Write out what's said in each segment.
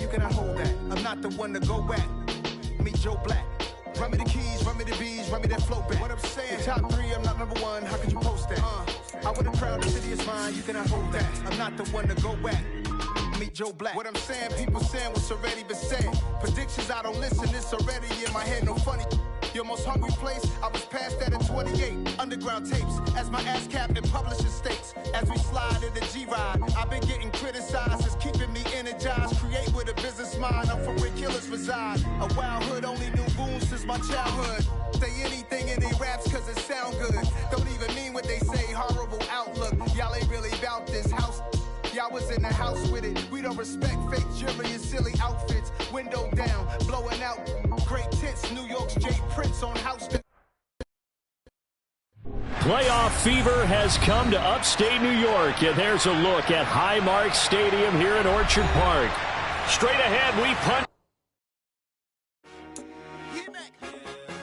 you cannot hold that. I'm not the one to go back. Meet Joe Black. Run me the keys, run me the bees, run me that flow back. What I'm saying, top 3, I'm not number 1, how could you post that? I would've crowned the city is mine, you cannot hold that. I'm not the one to go back. Meet Joe Black. What I'm saying, people saying what's already been said. Predictions, I don't listen, it's already in my head, no funny. Your most hungry place, I was past that at 28. Underground tapes, as my ass captain publishing states. As we slide in the G-Ride, I've been getting criticized, it's keeping me energized. Create with a business mind, I'm from where killers reside. A wild hood, only knew goons since my childhood. Say anything in they raps cause it sound good. Don't even mean what they say, horrible outlook. Y'all ain't really about this house. Y'all was in the house with it. We don't respect fake jewelry and silly outfits. Window down, blowing out great tits. New York's Jay Prince on house. Playoff fever has come to upstate New York, and there's a look at Highmark Stadium here in Orchard Park. Straight ahead, we punch.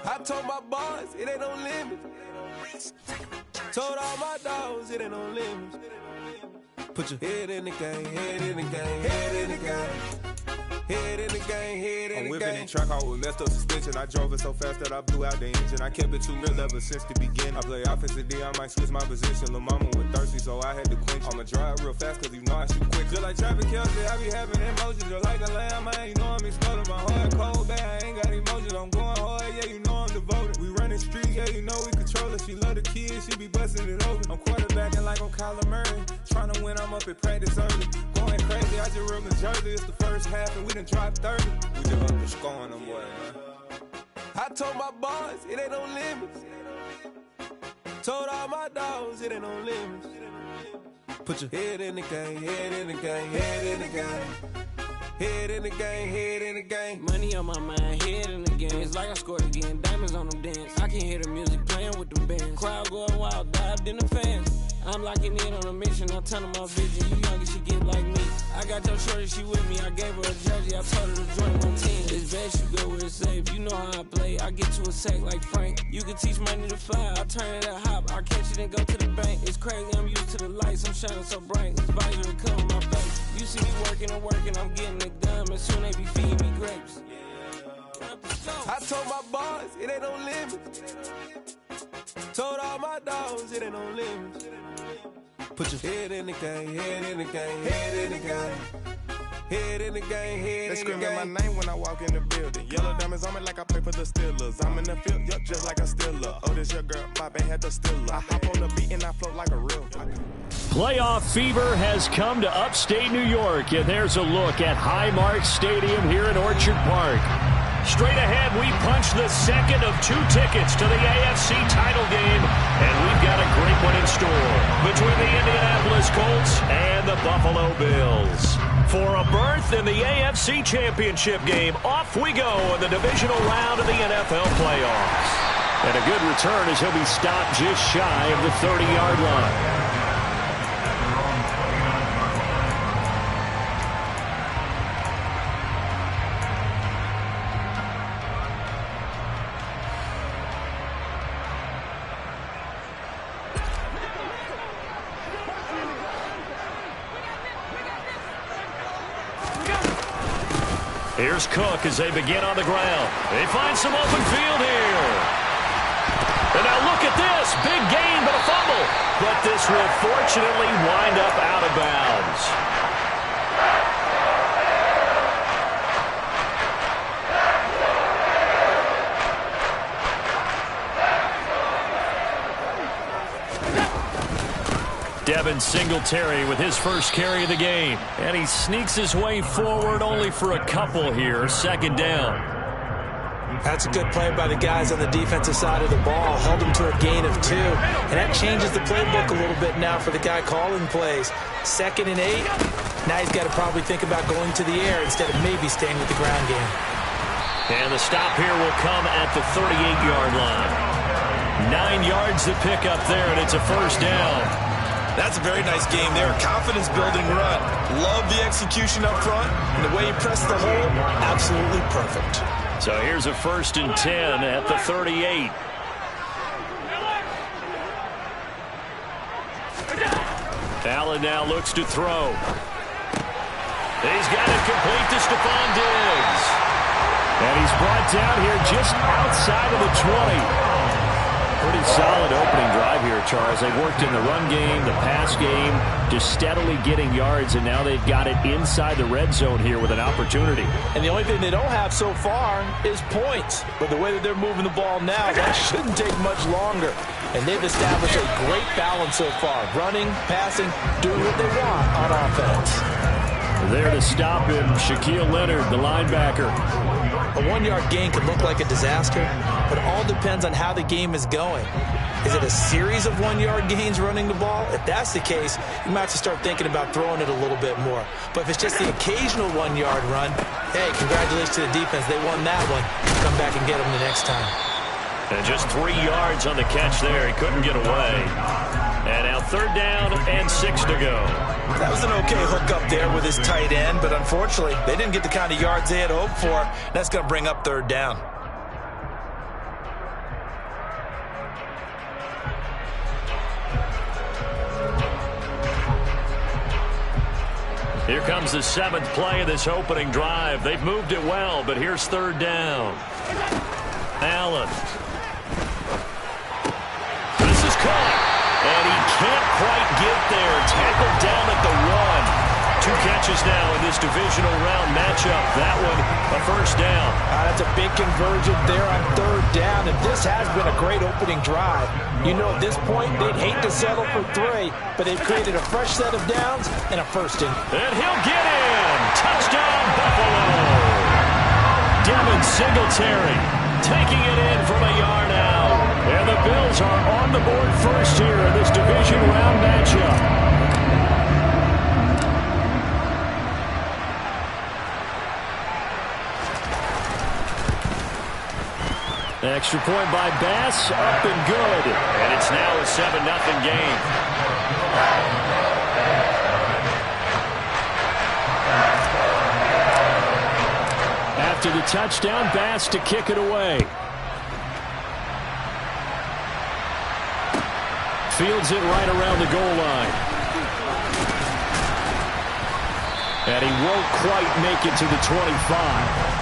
I told my boys it ain't no limit. Told all my dogs it ain't no limit. Put your head in the game, head in the game, head in the game. Head in the game, head in the game. I'm whipping in truck, I was messed up suspension. I drove it so fast that I blew out the engine. I kept it too real ever since the beginning. I play offensive D, I might switch my position. Lil' mama was thirsty, so I had to quench. I'ma drive real fast, cause you know I shoot quick. Just like Travis Kelce, I be having emotions. Just like a lamb, man, you know I'm exploding. My heart cold, bad, I ain't got emotions. I'm going hard, yeah, you know I'm devoted. We running streets, yeah, you know we control it. She love the kids, she be busting it open. I'm quarterbacking like I'm Kyler Murray. Trying to win, I'm up at practice early. Going crazy, I just real the jersey. It's the first half, and we done dropped 30. We just up to scoring them, boy, man. I told my boys it ain't no limits. Told all my dogs it ain't no limits. Put your head in the game, head in the game, head in the game. Head in the game, head in the game. Money on my mind, head in the game. It's like I scored again, diamonds on them dance. I can hear the music playing with them bands. Crowd going wild, dived in the fans. I'm locking in on a mission, I'm telling my vision. You young and she get like me. I got your shorty, she with me. I gave her a jersey, I told her to join my team. It's best you go where it's safe. You know how I play. I get to a sack like Frank. You can teach money to fly. I turn it up hop. I catch it and go to the bank. It's crazy, I'm used to the lights. I'm shining so bright. It's visor to cover my face. You see me working and working. I'm getting it done. And soon they be feeding me grapes. I told my boys it ain't no limit. Told all my dogs it ain't no limit. Put your head in the game, head in the game, head in the game. Head in the game, head They in the game. screaming my name when I walk in the building. Yellow diamonds on me like I play for the Steelers. I'm in the field, yup, just like a Steeler. Oh, this your girl, my band had the Steeler. I hop on the beat and I float like a real. Playoff fever has come to upstate New York, and there's a look at Highmark Stadium here in Orchard Park. Straight ahead, we punch the second of 2 tickets to the AFC title game, and we've got a great one in store between the Indianapolis Colts and the Buffalo Bills. For a berth in the AFC Championship game, off we go in the divisional round of the NFL playoffs. And a good return as he'll be stopped just shy of the 30-yard line. Here's Cook as they begin on the ground. They find some open field here. And now look at this. Big gain, but a fumble. But this will fortunately wind up out of bounds. Devin Singletary with his first carry of the game. And he sneaks his way forward only for a couple here. Second down. That's a good play by the guys on the defensive side of the ball. Held him to a gain of 2. And that changes the playbook a little bit now for the guy calling plays. 2nd and 8. Now he's got to probably think about going to the air instead of maybe staying with the ground game. And the stop here will come at the 38-yard line. 9 yards to pick up there, and it's a first down. That's a very nice game there. Confidence-building run. Love the execution up front. And the way he pressed the hole, absolutely perfect. So here's a 1st and 10 at the 38. Allen now looks to throw. He's got it complete to Stephon Diggs. And he's brought down here just outside of the 20. Pretty solid opening drive here, Charles. They've worked in the run game, the pass game, just steadily getting yards, and now they've got it inside the red zone here with an opportunity. And the only thing they don't have so far is points. But the way that they're moving the ball now, that shouldn't take much longer. And they've established a great balance so far. Running, passing, doing what they want on offense. There to stop him, Shaquille Leonard, the linebacker. A 1-yard gain could look like a disaster, but it all depends on how the game is going. Is it a series of 1-yard gains running the ball? If that's the case, you might have to start thinking about throwing it a little bit more. But if it's just the occasional 1-yard run, hey, congratulations to the defense. They won that one. Come back and get them the next time. And just 3 yards on the catch there. He couldn't get away. And now 3rd down and 6 to go. That was an okay hook up there with his tight end, but unfortunately, they didn't get the kind of yards they had hoped for. That's going to bring up 3rd down. Here comes the 7th play of this opening drive. They've moved it well, but here's 3rd down. Allen. This is caught. And he can't quite get there. Tackled down at the 1. 2 catches now in this divisional round matchup. That one, a 1st down. That's a big conversion there on 3rd down. And this has been a great opening drive. You know, at this point, they'd hate to settle for 3, but they've created a fresh set of downs and a 1st in. And he'll get in. Touchdown, Buffalo. Devin Singletary taking it in from a yard out. And the Bills are on the board first here in this division round matchup. Extra point by Bass, up and good. And it's now a 7-0 game. After the touchdown, Bass to kick it away. Fields it right around the goal line. And he won't quite make it to the 25.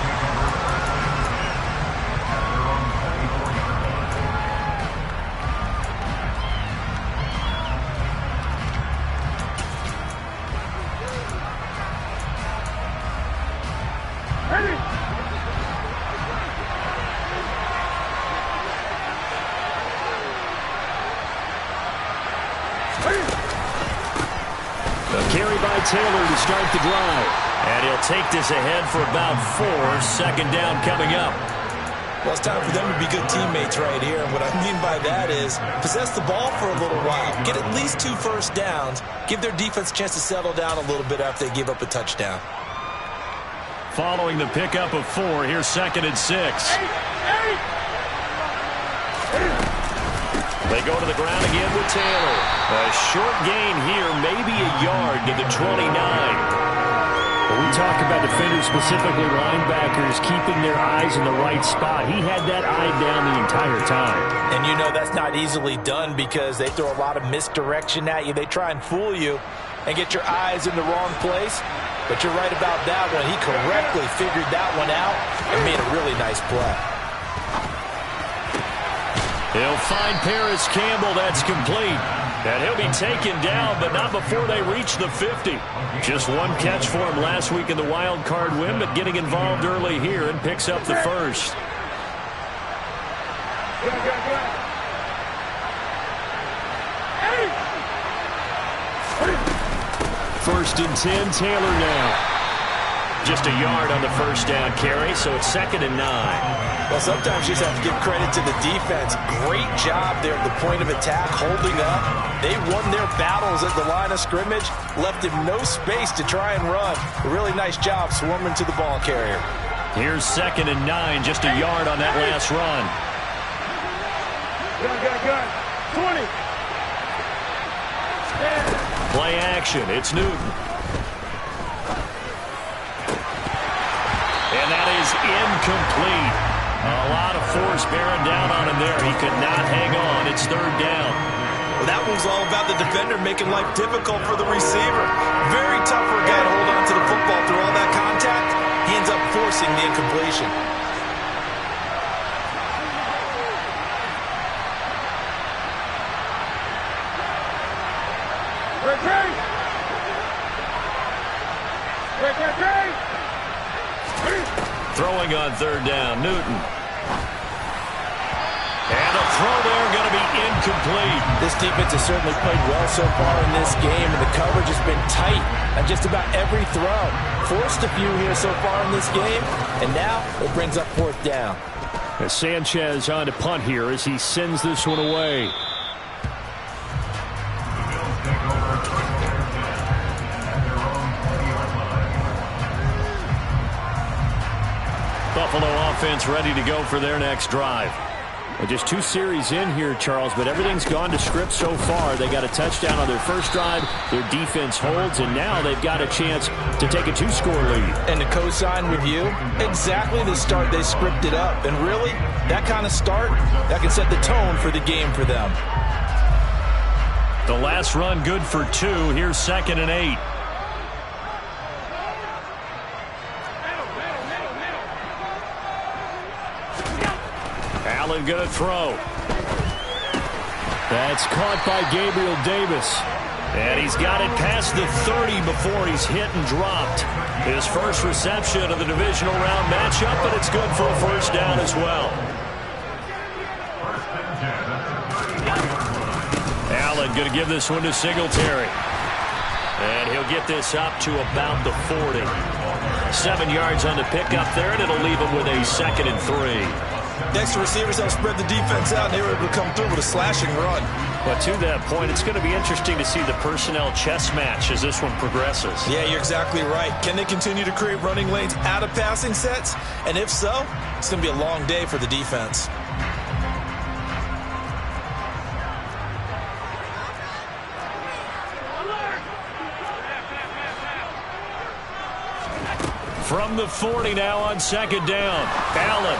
Taylor to start the drive. And he'll take this ahead for about 4. 2nd down coming up. Well, it's time for them to be good teammates right here. And what I mean by that is possess the ball for a little while. Get at least 2 first downs. Give their defense a chance to settle down a little bit after they give up a touchdown. Following the pickup of 4, here's 2nd and 6. They go to the ground again with Taylor. A short gain here, maybe a yard to the 29. When we talk about defenders, specifically linebackers, keeping their eyes in the right spot, he had that eye down the entire time. And you know that's not easily done because they throw a lot of misdirection at you. They try and fool you and get your eyes in the wrong place. But you're right about that one. He correctly figured that one out and made a really nice play. He'll find Paris Campbell. That's complete. And he'll be taken down, but not before they reach the 50. Just 1 catch for him last week in the wild card win, but getting involved early here and picks up the 1st. First and 10, Taylor now. Just a yard on the 1st down carry, so it's 2nd and 9. Well, sometimes you just have to give credit to the defense. Great job there at the point of attack, holding up. They won their battles at the line of scrimmage, left him no space to try and run. A really nice job swarming to the ball carrier. Here's 2nd and 9, just a yard on that last run. Gun. 20. Play action, it's Newton. And that is incomplete. A lot of force bearing down on him there. He could not hang on. It's 3rd down. Well, that one's all about the defender making life difficult for the receiver. Very tough for a guy to hold on to the football through all that contact. He ends up forcing the incompletion. Throwing on third down, Newton. And a throw there going to be incomplete. This defense has certainly played well so far in this game, and the coverage has been tight on just about every throw. Forced a few here so far in this game, and now it brings up fourth down. As Sanchez on to punt here as he sends this one away. Buffalo offense ready to go for their next drive. Well, just 2 series in here, Charles, but everything's gone to script so far. They got a touchdown on their first drive. Their defense holds, and now they've got a chance to take a 2-score lead. And to co-sign with you, exactly the start they scripted up. And really, that kind of start, that can set the tone for the game for them. The last run good for 2. Here's 2nd and 8. Allen going to throw. That's caught by Gabriel Davis. And he's got it past the 30 before he's hit and dropped. His first reception of the divisional round matchup, but it's good for a first down as well. Allen going to give this one to Singletary. And he'll get this up to about the 40. 7 yards on the pickup there, and it'll leave him with a 2nd and 3. Next, the receivers help spread the defense out, and they were able to come through with a slashing run. But to that point, it's going to be interesting to see the personnel chess match as this one progresses. Yeah, you're exactly right. Can they continue to create running lanes out of passing sets? And if so, it's going to be a long day for the defense. From the 40 now on 2nd down. Allen.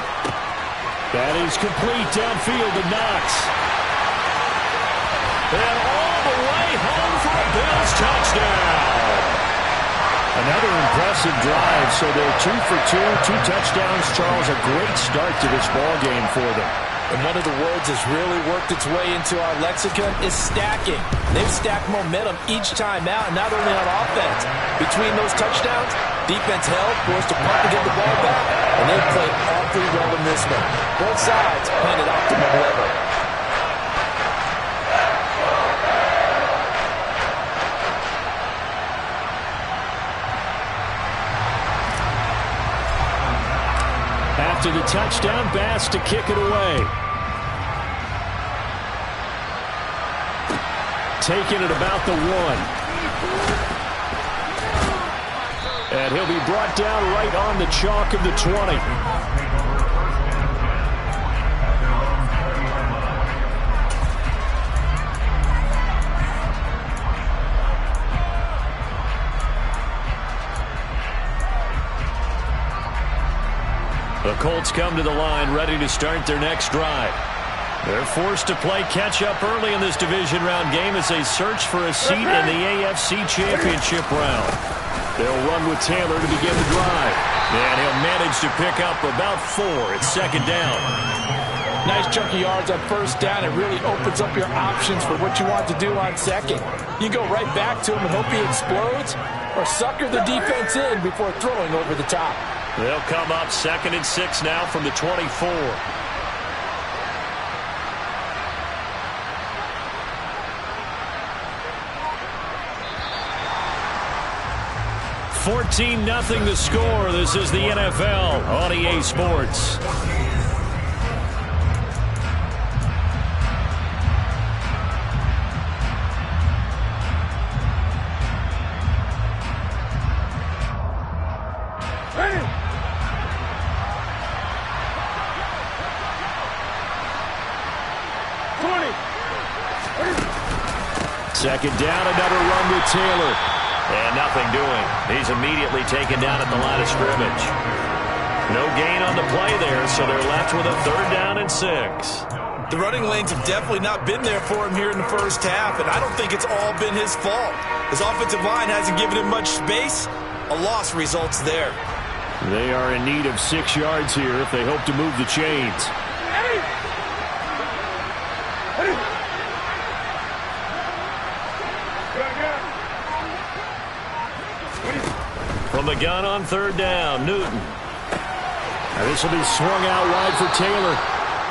That is complete downfield to Knox. And all the way home for a Bills touchdown. Another impressive drive. So they're 2 for 2, 2 touchdowns. Charles, a great start to this ball game for them. And one of the words that's really worked its way into our lexicon is stacking. They've stacked momentum each time out, and not only on offense. Between those touchdowns, defense held, forced to punt to get the ball back, and they've played awfully well in this one. Both sides playing at optimum level. After the touchdown, Bass to kick it away. Taking it about the 1. And he'll be brought down right on the chalk of the 20. The Colts come to the line ready to start their next drive. They're forced to play catch-up early in this division round game as they search for a seat in the AFC Championship round. They'll run with Taylor to begin the drive. And he'll manage to pick up about 4 at 2nd down. Nice chunky yards on first down. It really opens up your options for what you want to do on 2nd. You go right back to him and hope he explodes, or sucker the defense in before throwing over the top. They'll come up 2nd and 6 now from the 24. 14-0 the score. This is the NFL on EA Sports. Second down, another run with Taylor. And nothing doing. He's immediately taken down at the line of scrimmage. No gain on the play there, so they're left with a 3rd down and 6. The running lanes have definitely not been there for him here in the first half, and I don't think it's all been his fault. His offensive line hasn't given him much space. A loss results there. They are in need of 6 yards here if they hope to move the chains. From the gun on 3rd down, Newton. This will be swung out wide for Taylor.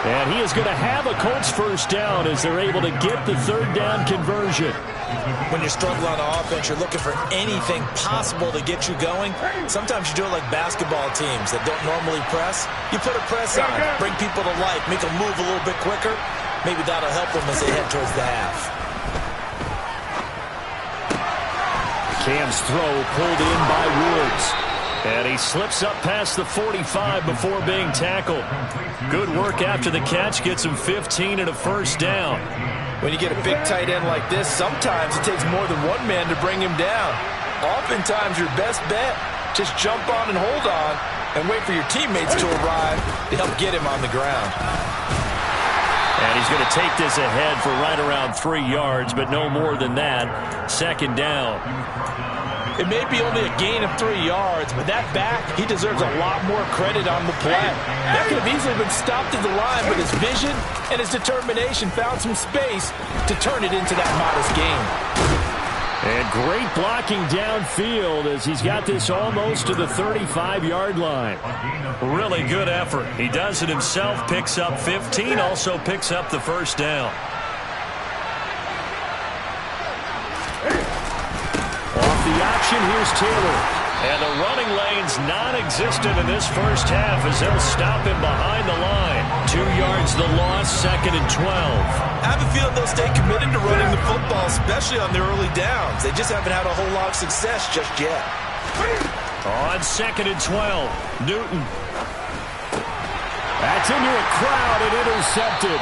And he is going to have a Colts 1st down as they're able to get the 3rd down conversion. When you're struggling on offense, you're looking for anything possible to get you going. Sometimes you do it like basketball teams that don't normally press. You put a press on, bring people to life, make them move a little bit quicker. Maybe that'll help them as they head towards the half. Cam's throw pulled in by Woods. And he slips up past the 45 before being tackled. Good work after the catch. Gets him 15 and a 1st down. When you get a big tight end like this, sometimes it takes more than one man to bring him down. Oftentimes, your best bet, just jump on and hold on and wait for your teammates to arrive to help get him on the ground. And he's going to take this ahead for right around 3 yards, but no more than that. 2nd down. It may be only a gain of 3 yards, but that back, he deserves a lot more credit on the play. That could have easily been stopped at the line, but his vision and his determination found some space to turn it into that modest gain. And great blocking downfield as he's got this almost to the 35-yard line. Really good effort. He does it himself, picks up 15, also picks up the 1st down. Off the option, here's Taylor. And the running lane's non-existent in this first half as they'll stop him behind the line. 2 yards the loss, 2nd and 12. I have a feeling they'll stay committed to running the football, especially on their early downs. They just haven't had a whole lot of success just yet. On 2nd and 12, Newton. That's into a crowd and intercepted.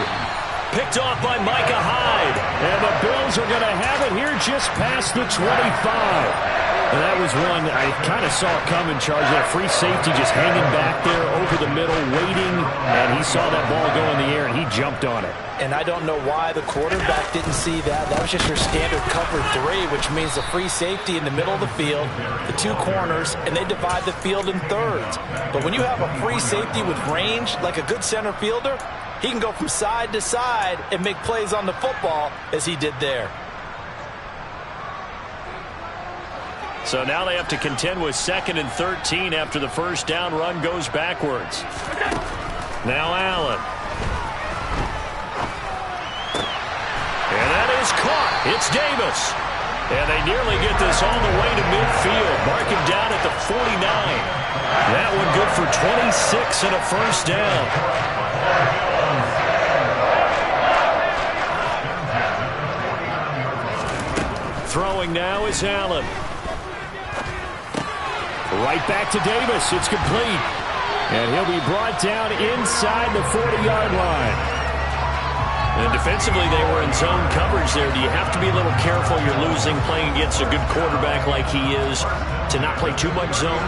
Picked off by Micah Hyde. And the Bills are going to have it here just past the 25. And that was one I kind of saw coming, Charge. That free safety just hanging back there over the middle, waiting. And he saw that ball go in the air, and he jumped on it. And I don't know why the quarterback didn't see that. That was just your standard cover 3, which means the free safety in the middle of the field, the 2 corners, and they divide the field in thirds. But when you have a free safety with range, like a good center fielder, he can go from side to side and make plays on the football as he did there. So now they have to contend with 2nd and 13 after the 1st down run goes backwards. Now Allen. And that is caught. It's Davis. And they nearly get this all the way to midfield. Mark him down at the 49. That one good for 26 and a 1st down. Throwing now is Allen. Right back to Davis. It's complete. And he'll be brought down inside the 40-yard line. And defensively, they were in zone coverage there. Do you have to be a little careful? You're losing, playing against a good quarterback like he is, to not play too much zone?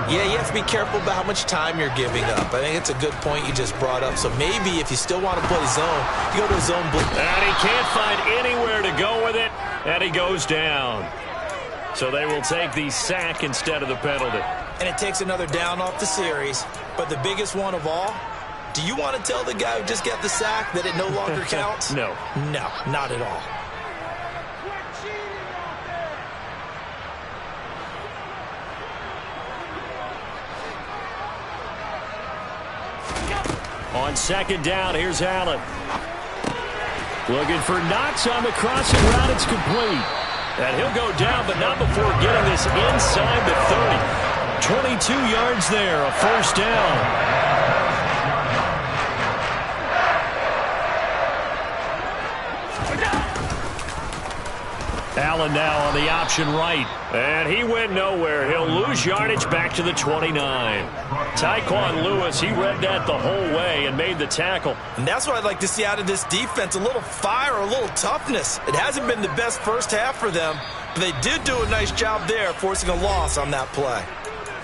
Yeah, you have to be careful about how much time you're giving up. I think it's a good point you just brought up. So maybe if you still want to play zone, you go to a zone blitz. And he can't find anywhere to go with it, and he goes down. So they will take the sack instead of the penalty. And it takes another down off the series. But the biggest one of all, do you want to tell the guy who just got the sack that it no longer counts? No. No, not at all. On 2nd down, here's Allen. Looking for Knox on the crossing route. It's complete. And he'll go down, but not before getting this inside the 30. 22 yards there, a 1st down. Allen now on the option right. And he went nowhere. He'll lose yardage back to the 29. Tyquan Lewis, he read that the whole way and made the tackle. And that's what I'd like to see out of this defense, a little fire, a little toughness. It hasn't been the best first half for them, but they did do a nice job there, forcing a loss on that play.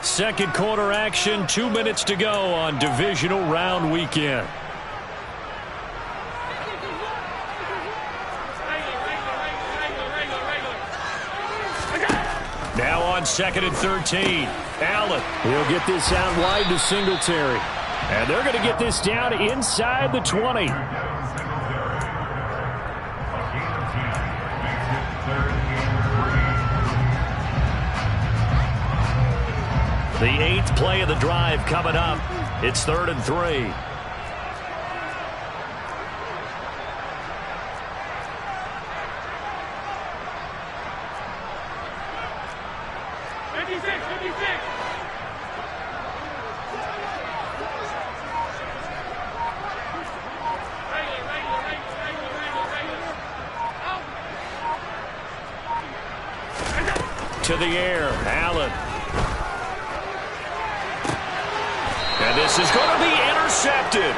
Second quarter action, 2 minutes to go on divisional round weekend. Now on 2nd and 13. Allen. He'll get this out wide to Singletary. And they're going to get this down inside the 20. The 8th play of the drive coming up. It's 3rd and 3. To the air, Allen. And this is going to be intercepted.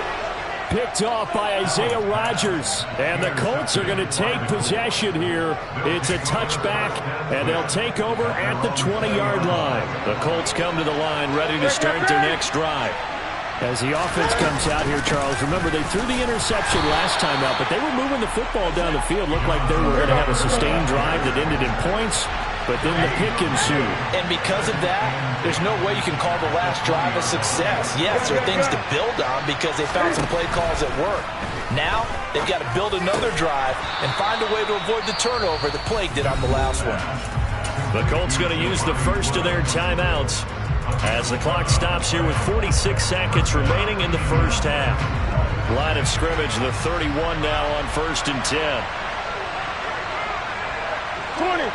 Picked off by Isaiah Rodgers. And the Colts are going to take possession here. It's a touchback, and they'll take over at the 20-yard line. The Colts come to the line ready to start their next drive. As the offense comes out here, Charles, remember they threw the interception last time out, but they were moving the football down the field. Looked like they were going to have a sustained drive that ended in points. But then the pick ensued. And because of that, there's no way you can call the last drive a success. Yes, there are things to build on because they found some play calls that work. Now, they've got to build another drive and find a way to avoid the turnover that plagued it on the last one. The Colts going to use the first of their timeouts as the clock stops here with 46 seconds remaining in the first half. Line of scrimmage, the 31 now on 1st and 10. 20.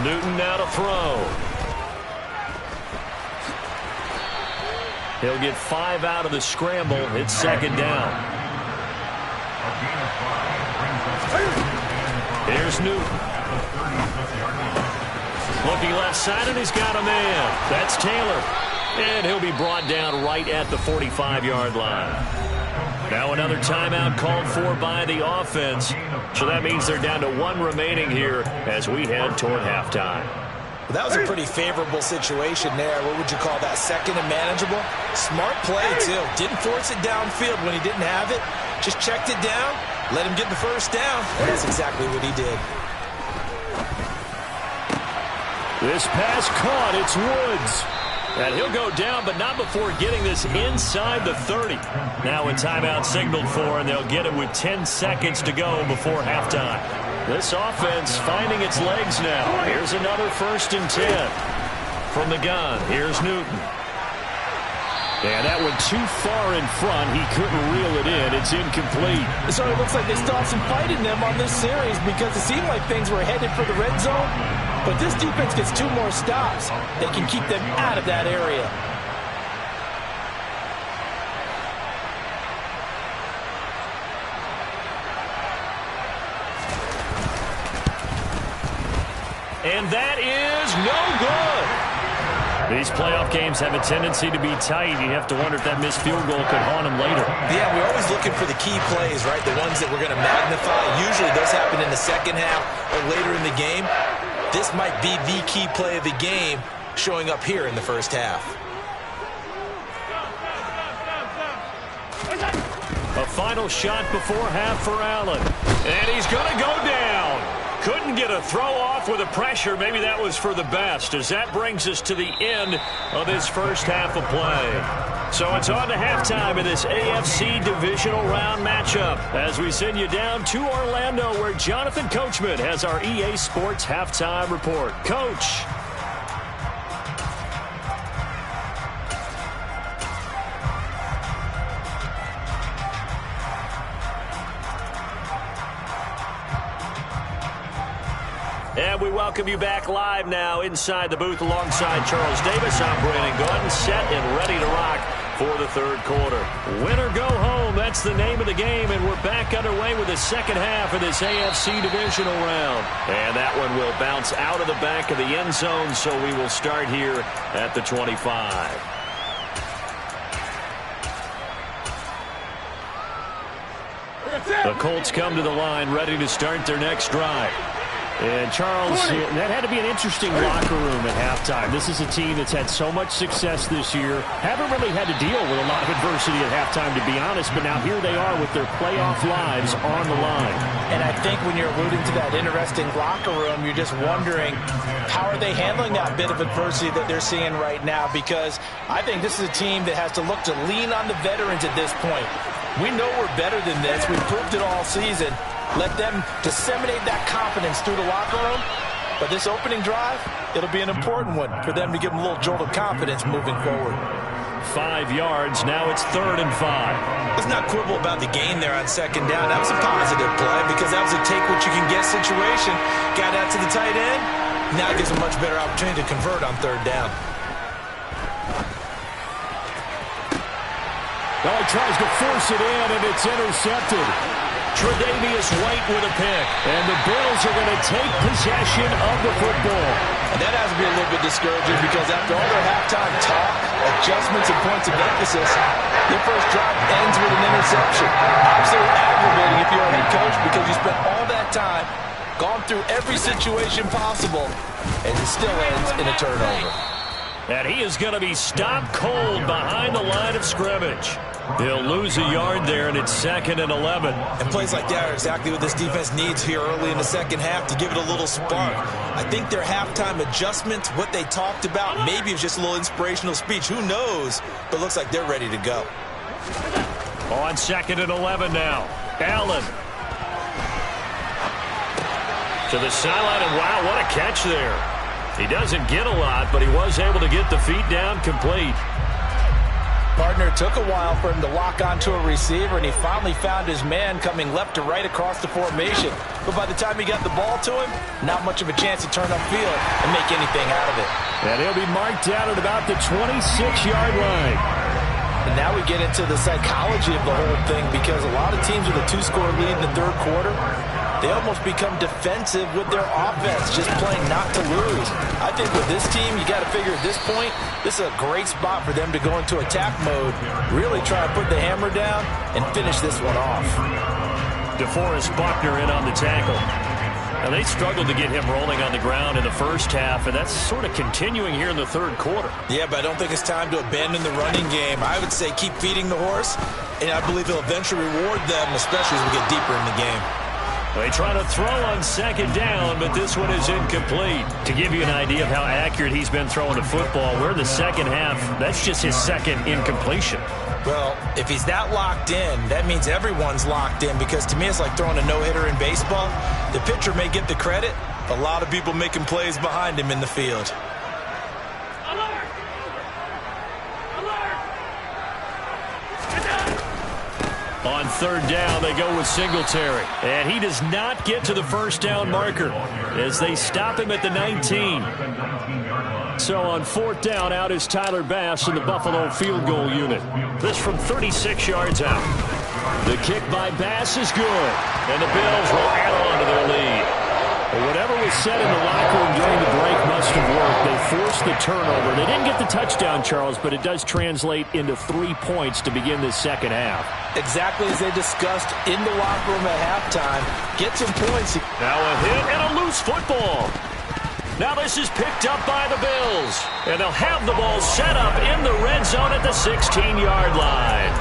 Newton now to throw. He'll get 5 out of the scramble. It's 2nd down. Here's Newton. Looking left side, and he's got a man. That's Taylor. And he'll be brought down right at the 45-yard line. Now another timeout called for by the offense. So that means they're down to 1 remaining here as we head toward halftime. Well, that was a pretty favorable situation there. What would you call that? 2nd and manageable? Smart play, too. Didn't force it downfield when he didn't have it. Just checked it down, let him get the first down. And that's exactly what he did. This pass caught. It's Woods. And he'll go down, but not before getting this inside the 30. Now a timeout signaled for, and they'll get it with 10 seconds to go before halftime. This offense finding its legs now. Here's another 1st and 10. From the gun, here's Newton. And that went too far in front. He couldn't reel it in. It's incomplete. So it looks like they still have some fight in them on this series because it seemed like things were headed for the red zone. But this defense gets 2 more stops. They can keep them out of that area. And that is no good. These playoff games have a tendency to be tight. You have to wonder if that missed field goal could haunt them later. Yeah, we're always looking for the key plays, right? The ones that we're going to magnify. Usually those happen in the second half or later in the game. This might be the key play of the game showing up here in the first half. A final shot before half for Allen. And he's going to go down. Couldn't get a throw off with the pressure. Maybe that was for the best, as that brings us to the end of this first half of play. So it's on to halftime in this AFC divisional round matchup as we send you down to Orlando, where Jonathan Coachman has our EA Sports halftime report. Coach. And we welcome you back live now inside the booth alongside Charles Davis. I'm Brandon Gordon, set and ready to rock for the third quarter. Win or go home, that's the name of the game, and we're back underway with the second half of this AFC divisional round. And that one will bounce out of the back of the end zone, so we will start here at the 25. The Colts come to the line ready to start their next drive. And Charles, that had to be an interesting locker room at halftime. This is a team that's had so much success this year. Haven't really had to deal with a lot of adversity at halftime, to be honest. But now here they are with their playoff lives on the line. And I think when you're alluding to that interesting locker room, you're just wondering, how are they handling that bit of adversity that they're seeing right now? Because I think this is a team that has to look to lean on the veterans at this point. We know we're better than this. We've proved it all season. Let them disseminate that confidence through the locker room. But this opening drive, it'll be an important one for them to give them a little jolt of confidence moving forward. 5 yards. Now it's 3rd and 5. Let's not quibble about the gain there on 2nd down. That was a positive play because that was a take-what-you-can-get situation. Got out to the tight end. Now it gives a much better opportunity to convert on 3rd down. Well, he tries to force it in, and it's intercepted. Tre'Davious White with a pick. And the Bills are going to take possession of the football. And that has to be a little bit discouraging because after all their halftime talk, adjustments, and points of emphasis, their first drive ends with an interception. Absolutely aggravating if you're a head coach because you spent all that time, gone through every situation possible, and it still ends in a turnover. And he is going to be stopped cold behind the line of scrimmage. He'll lose a yard there, and it's 2nd and 11. And plays like that are exactly what this defense needs here early in the second half to give it a little spark. I think their halftime adjustments, what they talked about, maybe it was just a little inspirational speech. Who knows? But it looks like they're ready to go. On 2nd and 11 now. Allen. To the sideline, and wow, what a catch there. He doesn't get a lot, but he was able to get the feet down complete. Partner, took a while for him to lock onto a receiver, and he finally found his man coming left to right across the formation. But by the time he got the ball to him, not much of a chance to turn upfield and make anything out of it. And he'll be marked down at about the 26-yard line. And now we get into the psychology of the whole thing, because a lot of teams with a 2-score lead in the 3rd quarter, they almost become defensive with their offense, just playing not to lose. I think with this team, you got to figure at this point, this is a great spot for them to go into attack mode, really try to put the hammer down and finish this one off. DeForest Buckner in on the tackle. Now, they struggled to get him rolling on the ground in the first half, and that's sort of continuing here in the 3rd quarter. Yeah, but I don't think it's time to abandon the running game. I would say keep feeding the horse, and I believe he'll eventually reward them, especially as we get deeper in the game. They try to throw on 2nd down, but this one is incomplete. To give you an idea of how accurate he's been throwing the football, we're in the second half. That's just his 2nd incompletion. Well, if he's that locked in, that means everyone's locked in, because to me it's like throwing a no-hitter in baseball. The pitcher may get the credit, a lot of people making plays behind him in the field. On 3rd down, they go with Singletary. And he does not get to the 1st down marker as they stop him at the 19. So on 4th down, out is Tyler Bass in the Buffalo field goal unit. This from 36 yards out. The kick by Bass is good. And the Bills will add on to their lead. But whatever was said in the locker room during the break must have worked. They forced the turnover. They didn't get the touchdown, Charles, but it does translate into 3 points to begin this second half. Exactly as they discussed in the locker room at halftime. Get some points. Now a hit and a loose football. Now this is picked up by the Bills. And they'll have the ball set up in the red zone at the 16-yard line.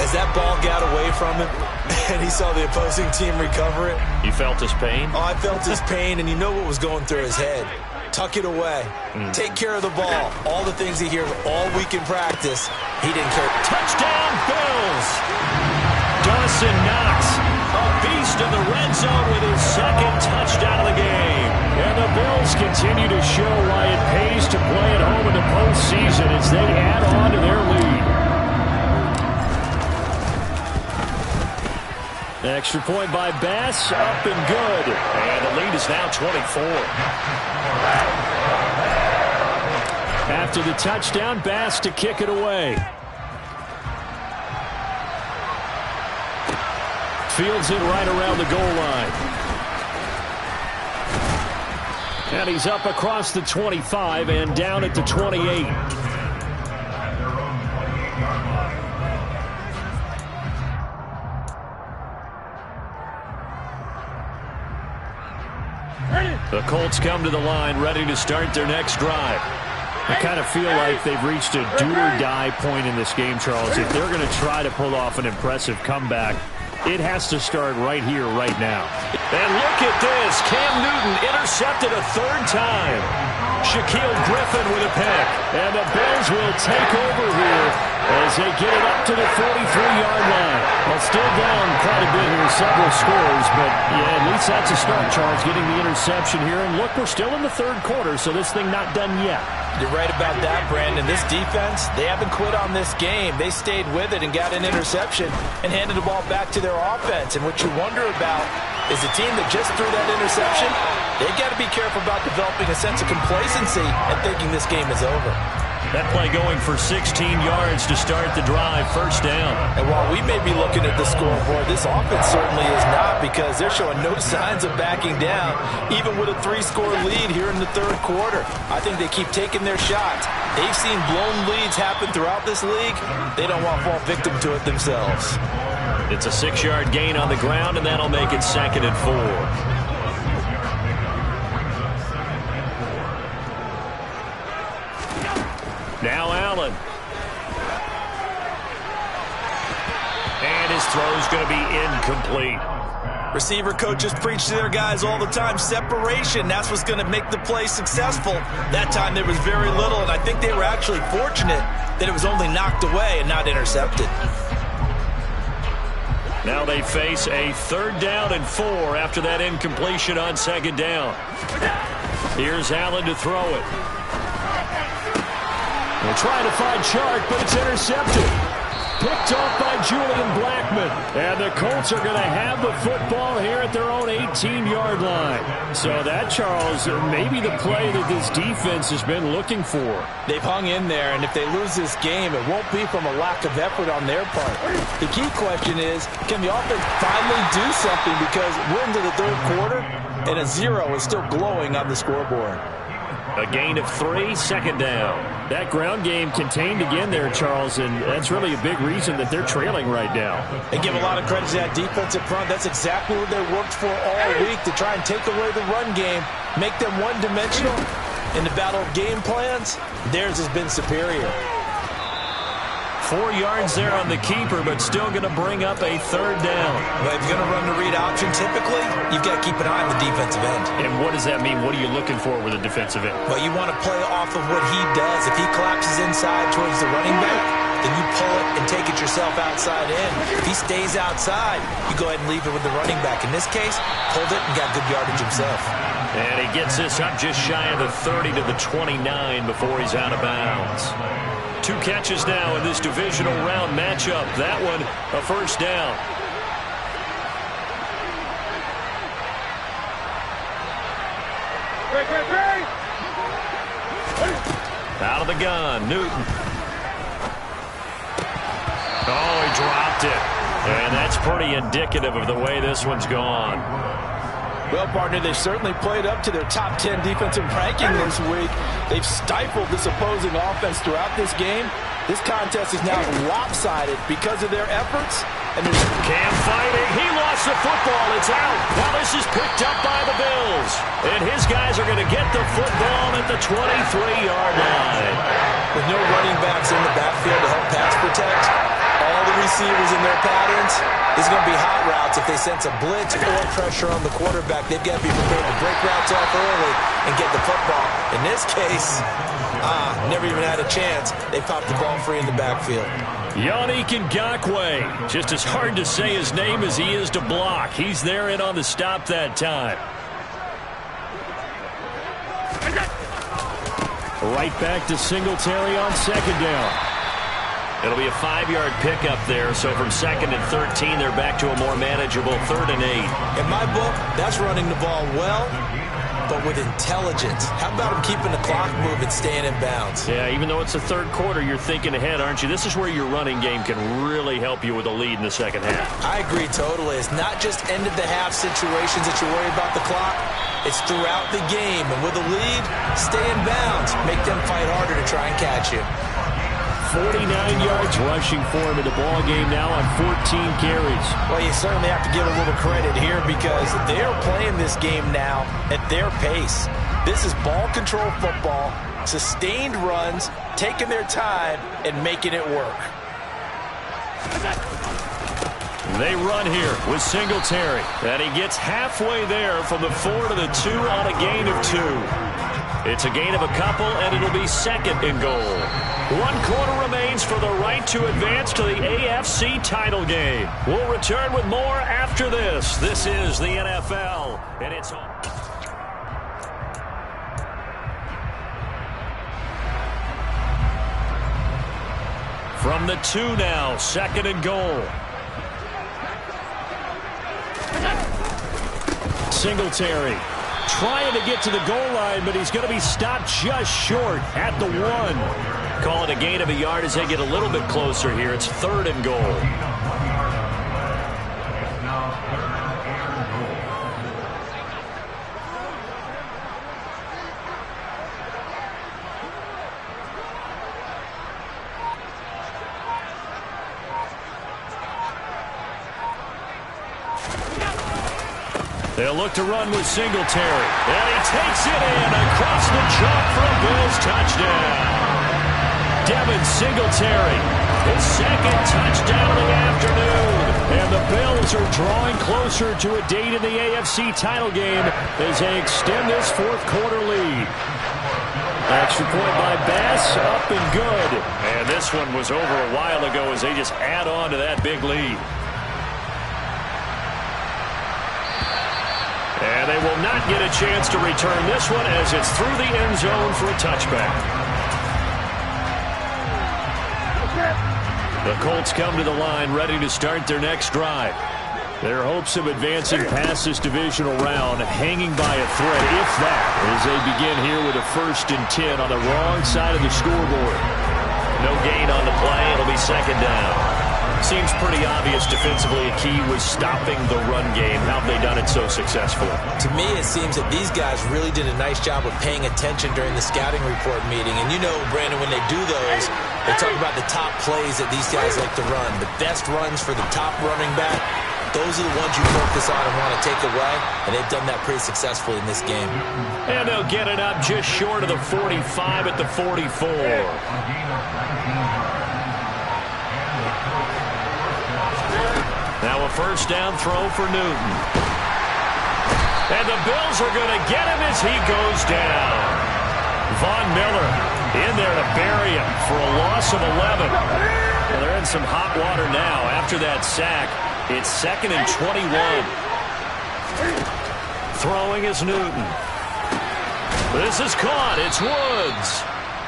As that ball got away from him and he saw the opposing team recover it. You felt his pain? Oh, I felt his pain, and you know what was going through his head. Tuck it away. Take care of the ball. All the things he hears all week in practice, he didn't care. Touchdown, Bills! Dawson Knox, a beast in the red zone with his 2nd touchdown of the game. And the Bills continue to show why it pays to play at home in the postseason as they add on to their lead. Extra point by Bass, up and good. And the lead is now 24. After the touchdown, Bass to kick it away. Fields it right around the goal line. And he's up across the 25 and down at the 28. The Colts come to the line ready to start their next drive. I kind of feel like they've reached a do-or-die point in this game, Charles. If they're going to try to pull off an impressive comeback, it has to start right here, right now. And look at this. Cam Newton intercepted a third time. Shaquille Griffin with a pick. And the Bills will take over here as they get it up to the 43-yard line. Well, still down quite a bit here, several scores, but yeah, at least that's a start, Charles, getting the interception here. And look, we're still in the third quarter, so this thing not done yet. You're right about that, Brandon. This defense, they haven't quit on this game. They stayed with it and got an interception and handed the ball back to their offense. And what you wonder about is the team that just threw that interception, they've got to be careful about developing a sense of complacency and thinking this game is over. That play going for 16 yards to start the drive, first down. And while we may be looking at the scoreboard, this offense certainly is not, because they're showing no signs of backing down, even with a 3-score lead here in the third quarter. I think they keep taking their shots. They've seen blown leads happen throughout this league. They don't want to fall victim to it themselves. It's a 6-yard gain on the ground, and that'll make it 2nd and 4. Now Allen. And his throw's going to be incomplete. Receiver coaches preach to their guys all the time. Separation, that's what's going to make the play successful. That time there was very little, and I think they were actually fortunate that it was only knocked away and not intercepted. Now they face a 3rd down and 4 after that incompletion on 2nd down. Here's Allen to throw it. They're trying to find Chark, but it's intercepted. Picked off by Julian Blackmon. And the Colts are going to have the football here at their own 18-yard line. So that, Charles, may be the play that this defense has been looking for. They've hung in there, and if they lose this game, it won't be from a lack of effort on their part. The key question is, can the offense finally do something, because we're into the third quarter, and a 0 is still glowing on the scoreboard. A gain of 3, 2nd down. That ground game contained again there, Charles, and that's really a big reason that they're trailing right now. They give a lot of credit to that defensive front. That's exactly what they worked for all week, to try and take away the run game, make them one-dimensional. In the battle of game plans, theirs has been superior. 4 yards there on the keeper, but still going to bring up a 3rd down. But if you're going to run the read option, typically, you've got to keep an eye on the defensive end. And what does that mean? What are you looking for with a defensive end? Well, you want to play off of what he does. If he collapses inside towards the running back, then you pull it and take it yourself outside in. If he stays outside, you go ahead and leave it with the running back. In this case, pulled it and got good yardage himself. And he gets this up just shy of the 30 to the 29 before he's out of bounds. 2 catches now in this divisional round matchup. That one, a 1st down. Out of the gun, Newton. Oh, he dropped it. And that's pretty indicative of the way this one's gone. Well, partner, they've certainly played up to their top 10 defensive ranking this week. They've stifled this opposing offense throughout this game. This contest is now lopsided because of their efforts. And there's Cam fighting. He lost the football. It's out. Now this is picked up by the Bills. And his guys are going to get the football at the 23-yard line. With no running backs in the backfield to help pass protect, all the receivers in their patterns, there's going to be hot routes if they sense a blitz or pressure on the quarterback. They've got to be prepared to break routes off early and get the football. In this case, never even had a chance. They popped the ball free in the backfield. Yannick Ngakoue. Just as hard to say his name as he is to block. He's there in on the stop that time. Right back to Singletary on 2nd down. It'll be a 5-yard pickup there, so from 2nd and 13, they're back to a more manageable 3rd and 8. In my book, that's running the ball well, but with intelligence. How about him keeping the clock moving, staying in bounds? Yeah, even though it's the third quarter, you're thinking ahead, aren't you? This is where your running game can really help you with a lead in the second half. I agree totally. It's not just end-of-the-half situations that you worry about the clock. It's throughout the game. And with a lead, stay in bounds. Make them fight harder to try and catch you. 49 yards rushing for him in the ball game now on 14 carries. Well, you certainly have to give a little credit here because they are playing this game now at their pace. This is ball control football, sustained runs, taking their time, and making it work. They run here with Singletary. And he gets halfway there from the 4 to the 2 on a gain of 2. It's a gain of a couple, and it'll be 2nd and goal. 1 quarter remains for the right to advance to the AFC title game. We'll return with more after this. This is the NFL, and it's on. From the 2 now, 2nd and goal. Singletary trying to get to the goal line, but he's going to be stopped just short at the 1. Call it a gain of a yard as they get a little bit closer here. It's 3rd and goal. They'll look to run with Singletary. And he takes it in across the chalk for a Bills touchdown. Devin Singletary, his 2nd touchdown of the afternoon. And the Bills are drawing closer to a date in the AFC title game as they extend this 4th quarter lead. Extra point by Bass, up and good. And this one was over a while ago as they just add on to that big lead. And they will not get a chance to return this one as it's through the end zone for a touchback. The Colts come to the line ready to start their next drive. Their hopes of advancing past this divisional round hanging by a thread, if that, as they begin here with a 1st and 10 on the wrong side of the scoreboard. No gain on the play. It'll be 2nd down. Seems pretty obvious defensively a key was stopping the run game. How have they done it so successfully? To me, it seems that these guys really did a nice job of paying attention during the scouting report meeting. And you know, Brandon, when they do those, they talk about the top plays that these guys like to run. The best runs for the top running back, those are the ones you focus on and want to take away. And they've done that pretty successfully in this game. And they'll get it up just short of the 45 at the 44. Now a 1st down throw for Newton. And the Bills are going to get him as he goes down. Von Miller in there to bury him for a loss of 11. Well, they're in some hot water now. After that sack, it's 2nd and 21. Throwing is Newton. This is caught. It's Woods.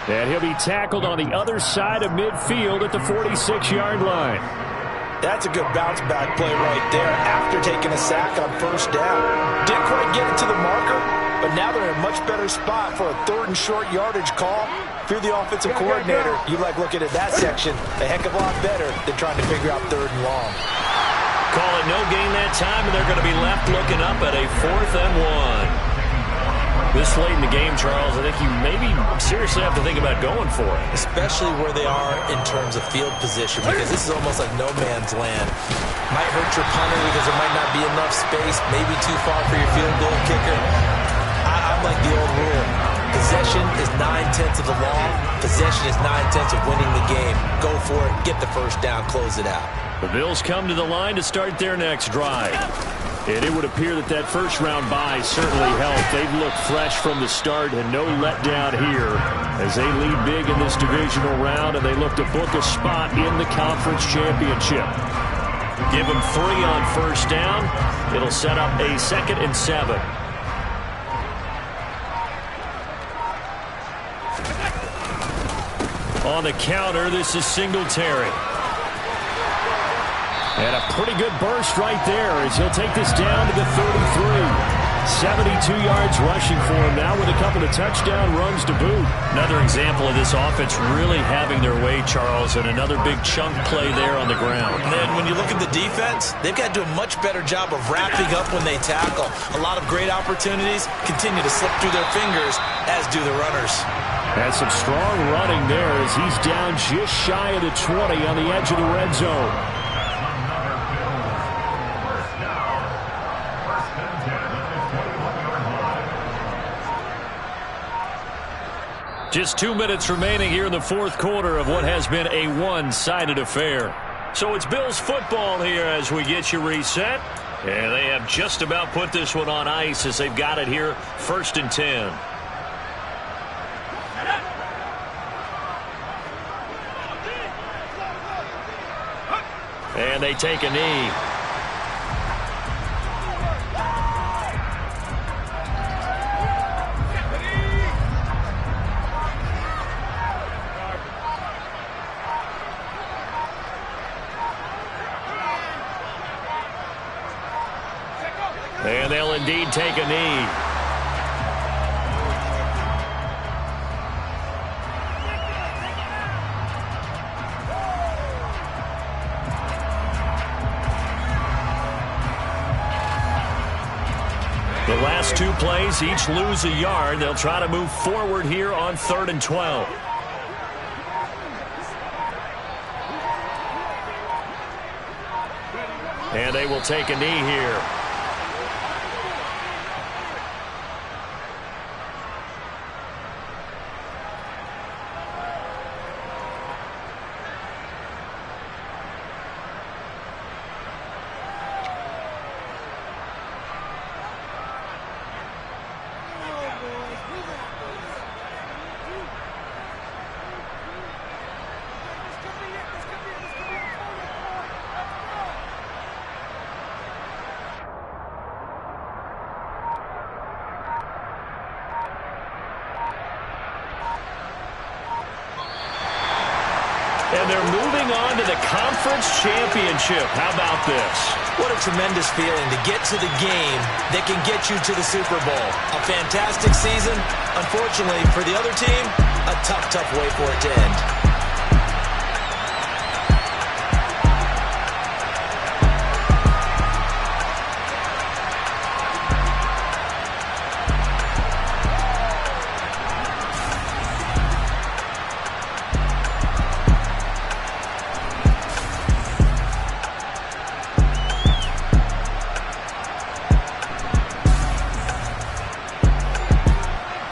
And he'll be tackled on the other side of midfield at the 46-yard line. That's a good bounce-back play right there after taking a sack on 1st down. Didn't quite get it to the marker, but now they're in a much better spot for a 3rd and short yardage call. If you're the offensive coordinator, you like looking at that section a heck of a lot better than trying to figure out 3rd and long. Call it no gain that time, and they're going to be left looking up at a 4th and 1. This late in the game, Charles, I think you maybe seriously have to think about going for it. Especially where they are in terms of field position, because this is almost like no man's land. Might hurt your punter because there might not be enough space, maybe too far for your field goal kicker. I like the old rule. Possession is 9/10 of the law. Possession is 9/10 of winning the game. Go for it, get the 1st down, close it out. The Bills come to the line to start their next drive. And it would appear that that 1st-round bye certainly helped. They've looked fresh from the start and no letdown here as they lead big in this divisional round and they look to book a spot in the conference championship. Give them 3 on 1st down. It'll set up a 2nd and 7. On the counter, this is Singletary. And a pretty good burst right there as he'll take this down to the 33. 72 yards rushing for him now with a couple of touchdown runs to boot. Another example of this offense really having their way, Charles, and another big chunk play there on the ground. And then when you look at the defense, they've got to do a much better job of wrapping up when they tackle. A lot of great opportunities continue to slip through their fingers, as do the runners. That's some strong running there as he's down just shy of the 20 on the edge of the red zone. Just 2 minutes remaining here in the fourth quarter of what has been a one-sided affair. So it's Bills football here as we get you reset. And they have just about put this one on ice as they've got it here, 1st and 10. And they take a knee. And they'll indeed take a knee. The last 2 plays, each lose a yard. They'll try to move forward here on 3rd and 12. And they will take a knee here. And they're moving on to the conference championship. How about this? What a tremendous feeling to get to the game that can get you to the Super Bowl. A fantastic season. Unfortunately, for the other team, a tough way for it to end.